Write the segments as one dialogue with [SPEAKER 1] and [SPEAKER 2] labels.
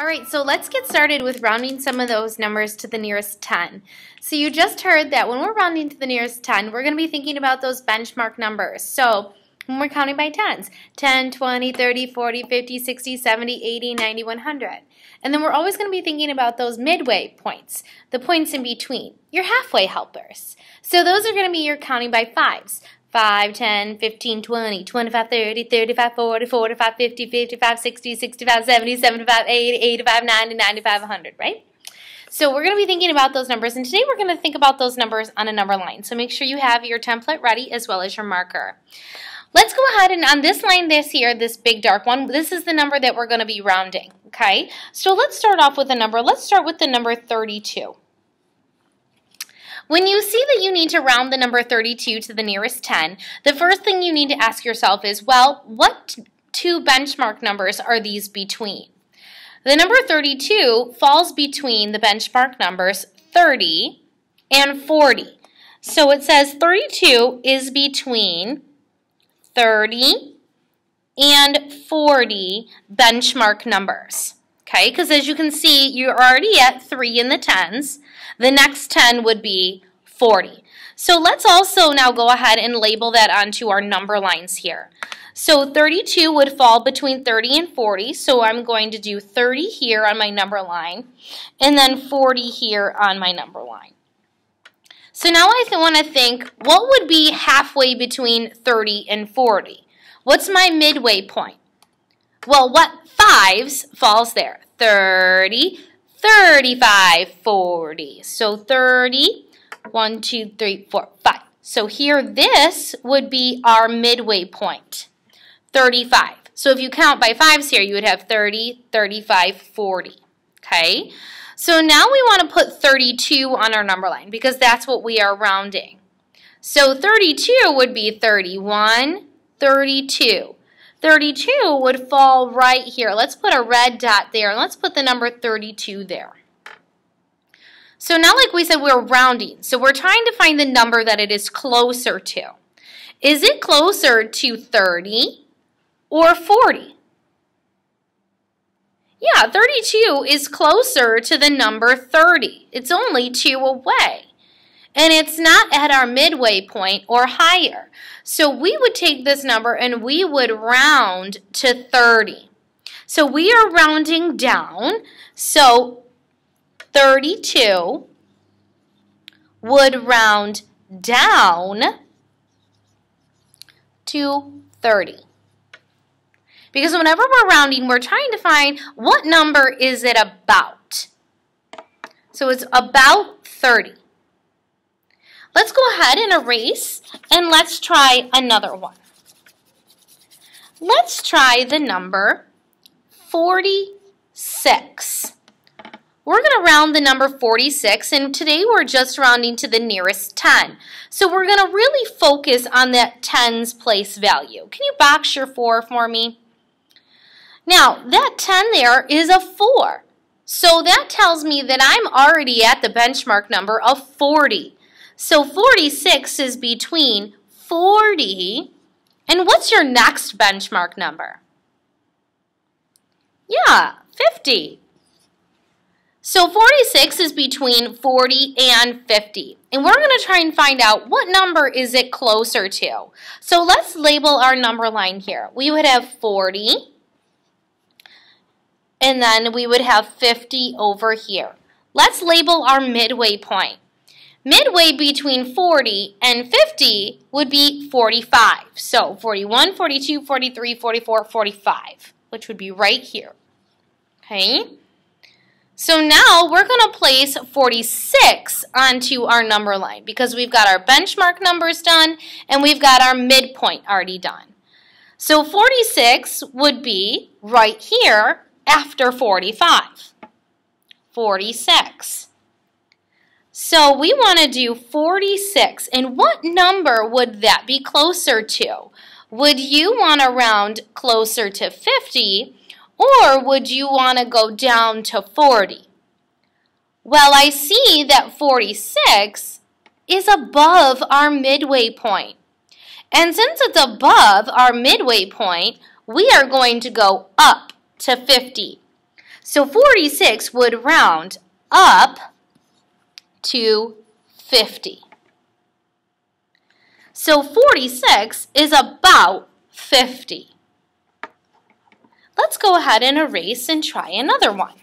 [SPEAKER 1] All right, so let's get started with rounding some of those numbers to the nearest 10. So you just heard that when we're rounding to the nearest 10, we're going to be thinking about those benchmark numbers. So when we're counting by tens, 10, 20, 30, 40, 50, 60, 70, 80, 90, 100. And then we're always going to be thinking about those midway points, the points in between, your halfway helpers. So those are going to be your counting by fives. 5, 10, 15, 20, 25, 30, 35, 40, 45, 50, 55, 60, 65, 70, 75, 80, 85, 90, 95, 100, right? So we're going to be thinking about those numbers, and today we're going to think about those numbers on a number line. So make sure you have your template ready as well as your marker. Let's go ahead and on this line this big dark one, this is the number that we're going to be rounding, okay? So let's start off with a number. Let's start with the number 32. When you see that you need to round the number 32 to the nearest 10, the first thing you need to ask yourself is, well, what two benchmark numbers are these between? The number 32 falls between the benchmark numbers 30 and 40. So it says 32 is between 30 and 40 benchmark numbers. Okay, because as you can see, you're already at 3 in the tens. The next 10 would be 40. So let's also now go ahead and label that onto our number lines here. So 32 would fall between 30 and 40, so I'm going to do 30 here on my number line, and then 40 here on my number line. So now I want to think, what would be halfway between 30 and 40? What's my midway point? Well, what fives falls there? 30, 35, 40. So 30, 1, 2, 3, 4, 5. So here this would be our midway point, 35. So if you count by fives here, you would have 30, 35, 40. Okay? So now we want to put 32 on our number line because that's what we are rounding. So 32 would be 31, 32. 32 would fall right here. Let's put a red dot there, and let's put the number 32 there. So now, like we said, we're rounding. So we're trying to find the number that it is closer to. Is it closer to 30 or 40? Yeah, 32 is closer to the number 30. It's only 2 away. And it's not at our midway point or higher. So we would take this number and we would round to 30. So we are rounding down. So 32 would round down to 30. Because whenever we're rounding, we're trying to find what number is it about. So it's about 30. Let's go ahead and erase, and let's try another one. Let's try the number 46. We're going to round the number 46, and today we're just rounding to the nearest 10. So we're going to really focus on that tens place value. Can you box your 4 for me? Now, that 10 there is a 4. So that tells me that I'm already at the benchmark number of 40. So 46 is between 40, and what's your next benchmark number? Yeah, 50. So 46 is between 40 and 50. And we're going to try and find out what number is it closer to. So let's label our number line here. We would have 40, and then we would have 50 over here. Let's label our midway point. Midway between 40 and 50 would be 45. So 41, 42, 43, 44, 45, which would be right here. Okay? So now we're going to place 46 onto our number line because we've got our benchmark numbers done and we've got our midpoint already done. So 46 would be right here after 45. 46. So we want to do 46, and what number would that be closer to? Would you want to round closer to 50, or would you want to go down to 40? Well, I see that 46 is above our midway point. And since it's above our midway point, we are going to go up to 50. So 46 would round up to 50. So 46 is about 50. Let's go ahead and erase and try another one.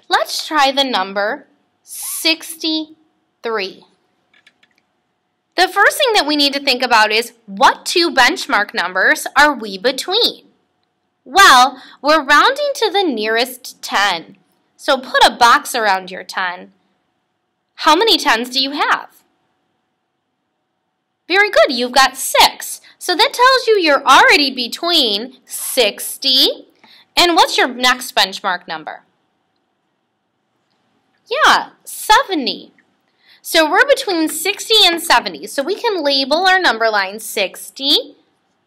[SPEAKER 1] Let's try the number 63. The first thing that we need to think about is, what two benchmark numbers are we between? Well, we're rounding to the nearest 10. So put a box around your 10. How many 10s do you have? Very good, you've got 6. So that tells you you're already between 60 and what's your next benchmark number? Yeah, 70. So we're between 60 and 70. So we can label our number line 60,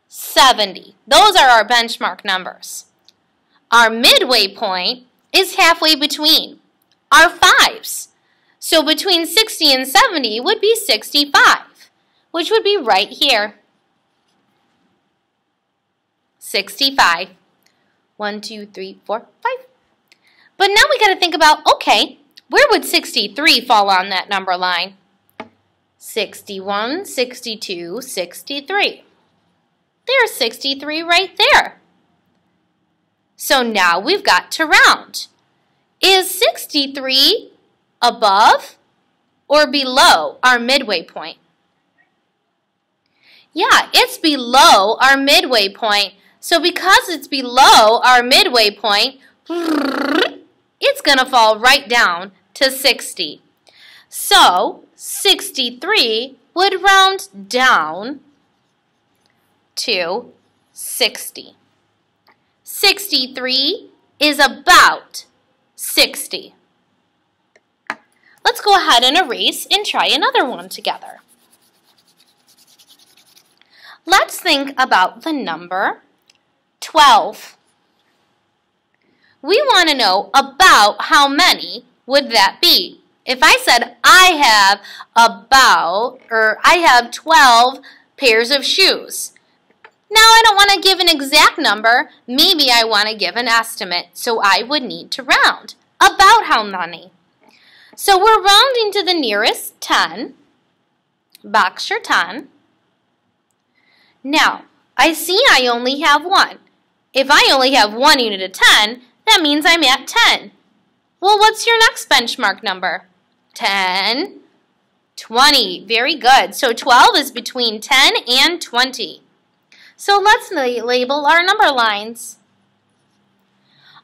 [SPEAKER 1] 70. Those are our benchmark numbers. Our midway point is halfway between our 5s. So between 60 and 70 would be 65, which would be right here. 65. 1, 2, 3, 4, 5. But now we got to think about, okay, where would 63 fall on that number line? 61, 62, 63. There's 63 right there. So now we've got to round. Is 63 above or below our midway point? Yeah, it's below our midway point. So because it's below our midway point, it's going to fall right down to 60. So 63 would round down to 60. 63 is about 60. Let's go ahead and erase and try another one together. Let's think about the number 12. We want to know about how many would that be. If I said I have 12 pairs of shoes. Now I don't want to give an exact number, maybe I want to give an estimate, so I would need to round. About how many? So we're rounding to the nearest 10, box your 10. Now, I see I only have 1. If I only have 1 unit of 10, that means I'm at 10. Well, what's your next benchmark number? 10, 20. Very good. So 12 is between 10 and 20. So let's label our number lines.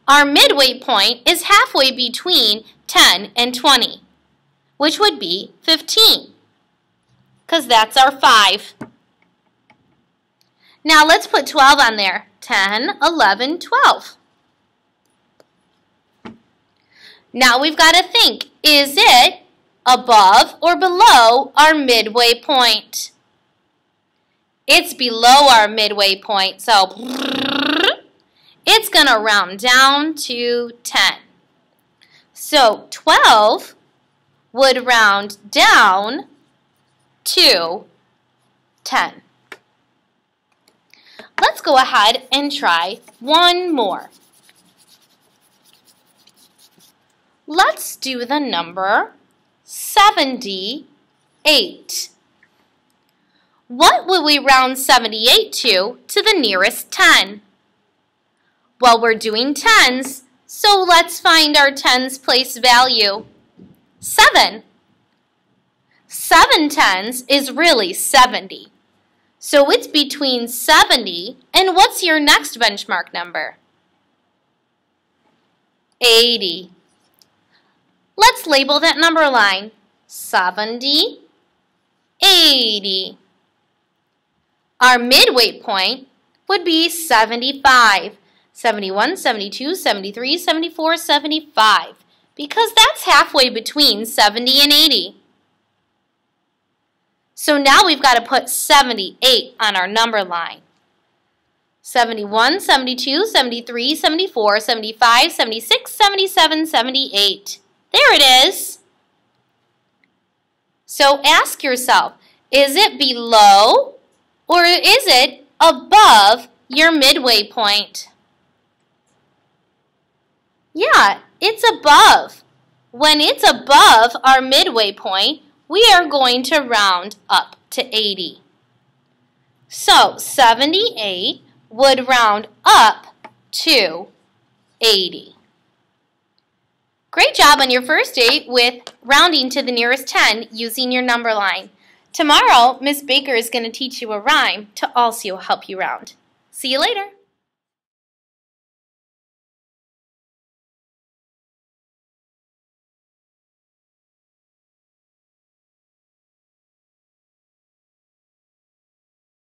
[SPEAKER 1] Our midway point is halfway between 10 and 20, which would be 15, because that's our 5. Now let's put 12 on there. 10, 11, 12. Now we've got to think, is it above or below our midway point? It's below our midway point, so it's going to round down to 10. So 12 would round down to 10. Let's go ahead and try one more. Let's do the number 78. What would we round 78 to the nearest 10? Well, we're doing tens, so let's find our tens place value. 7. 7 tens is really 70. So it's between 70 and what's your next benchmark number? 80. Let's label that number line. 70, 80. Our midway point would be 75. 71, 72, 73, 74, 75. Because that's halfway between 70 and 80. So now we've got to put 78 on our number line. 71, 72, 73, 74, 75, 76, 77, 78. There it is. So ask yourself, is it below or is it above your midway point? Yeah, it's above. When it's above our midway point, we are going to round up to 80. So 78 would round up to 80. Great job on your first date with rounding to the nearest 10 using your number line. Tomorrow, Miss Baker is going to teach you a rhyme to also help you round. See you later.